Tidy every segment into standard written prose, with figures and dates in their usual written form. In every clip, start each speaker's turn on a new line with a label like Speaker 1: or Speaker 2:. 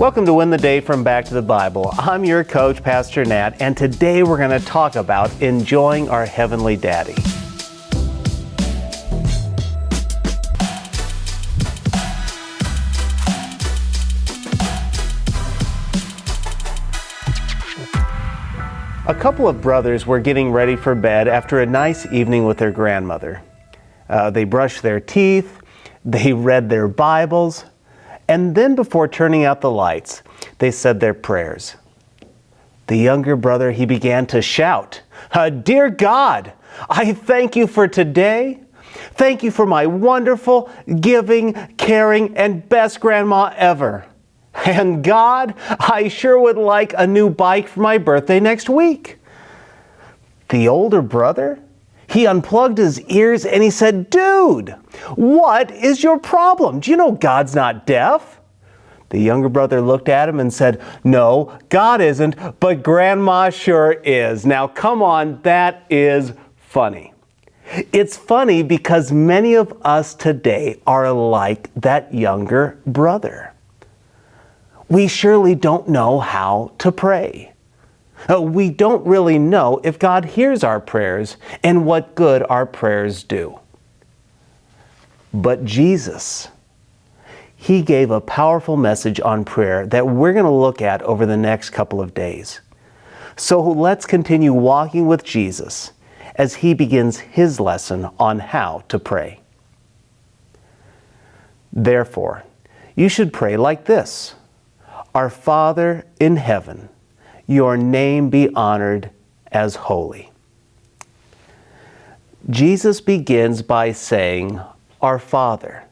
Speaker 1: Welcome to Win the Day from Back to the Bible. I'm your coach, Pastor Nat, and today we're going to talk about enjoying our Heavenly Daddy. A couple of brothers were getting ready for bed after a nice evening with their grandmother. They brushed their teeth, they read their Bibles, and then before turning out the lights, they said their prayers. The younger brother, he began to shout, "Dear God, I thank you for today. Thank you for my wonderful, giving, caring, and best grandma ever. And God, I sure would like a new bike for my birthday next week." The older brother, he unplugged his ears and he said, "Dude, what is your problem? Do you know God's not deaf?" The younger brother looked at him and said, "No, God isn't, but Grandma sure is. Now come on, that is funny." It's funny because many of us today are like that younger brother. We surely don't know how to pray. We don't really know if God hears our prayers and what good our prayers do. But Jesus, He gave a powerful message on prayer that we're going to look at over the next couple of days. So let's continue walking with Jesus as He begins His lesson on how to pray. Therefore, you should pray like this: Our Father in heaven, your name be honored as holy. Jesus begins by saying, Our Father.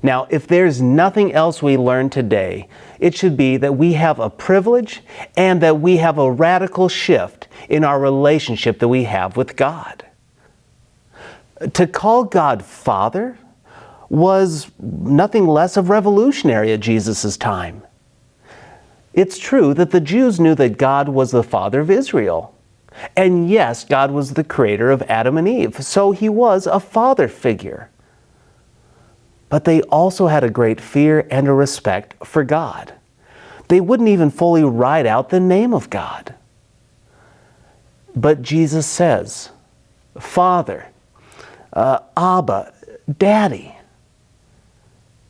Speaker 1: Now, if there's nothing else we learn today, it should be that we have a privilege and that we have a radical shift in our relationship that we have with God. To call God Father was nothing less of revolutionary at Jesus' time. It's true that the Jews knew that God was the Father of Israel. And yes, God was the creator of Adam and Eve, so He was a father figure. But they also had a great fear and a respect for God. They wouldn't even fully write out the name of God. But Jesus says, Father, Abba, Daddy.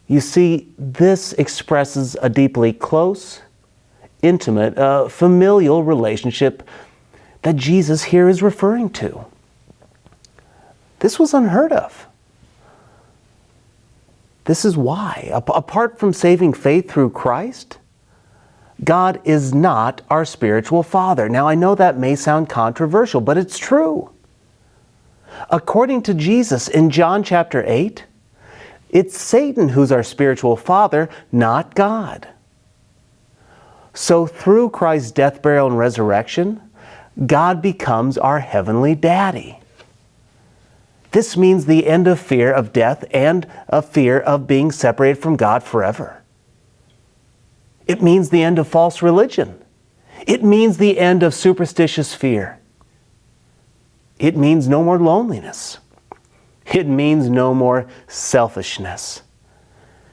Speaker 1: You see, this expresses a deeply close, intimate, familial relationship that Jesus here is referring to. This was unheard of. This is why, apart from saving faith through Christ, God is not our spiritual father. Now, I know that may sound controversial, but it's true. According to Jesus in John chapter 8, it's Satan who's our spiritual father, not God. So through Christ's death, burial, and resurrection, God becomes our heavenly daddy. This means the end of fear of death and a fear of being separated from God forever. It means the end of false religion. It means the end of superstitious fear. It means no more loneliness. It means no more selfishness.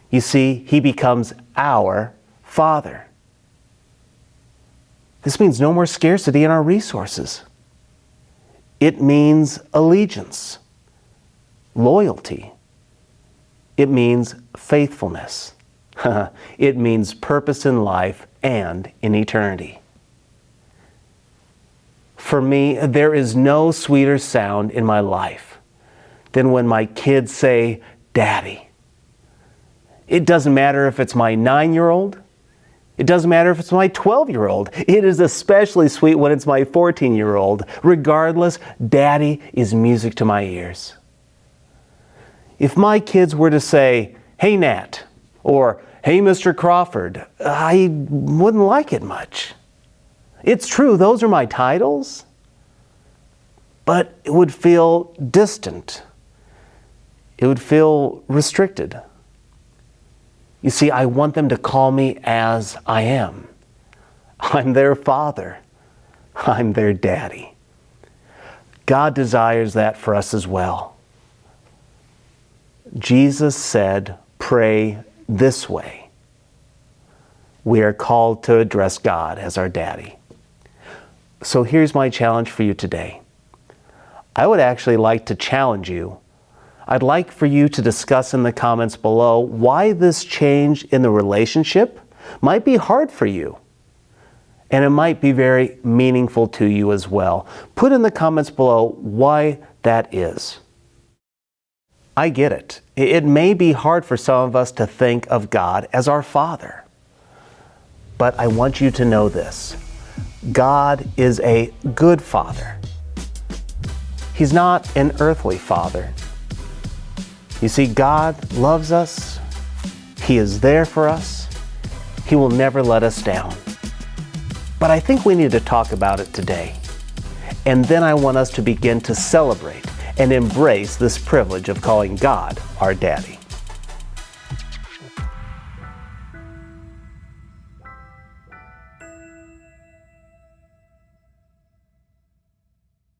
Speaker 1: You see, He becomes our Father. This means no more scarcity in our resources. It means allegiance, loyalty. It means faithfulness. It means purpose in life and in eternity. For me, there is no sweeter sound in my life than when my kids say, Daddy. It doesn't matter if it's my 9-year-old. It doesn't matter if it's my 12-year-old. It is especially sweet when it's my 14-year-old. Regardless, Daddy is music to my ears. If my kids were to say, Hey Nat, or Hey Mr. Crawford, I wouldn't like it much. It's true, those are my titles, but it would feel distant. It would feel restricted. You see, I want them to call me as I am. I'm their father. I'm their daddy. God desires that for us as well. Jesus said, pray this way. we are called to address God as our daddy. So here's my challenge for you today. I would actually like to challenge you. I'd like for you to discuss in the comments below why this change in the relationship might be hard for you. And it might be very meaningful to you as well. Put in the comments below why that is. I get it. It may be hard for some of us to think of God as our Father. But I want you to know this. God is a good Father. He's not an earthly Father. You see, God loves us. He is there for us. He will never let us down. But I think we need to talk about it today. And then I want us to begin to celebrate and embrace this privilege of calling God our Daddy.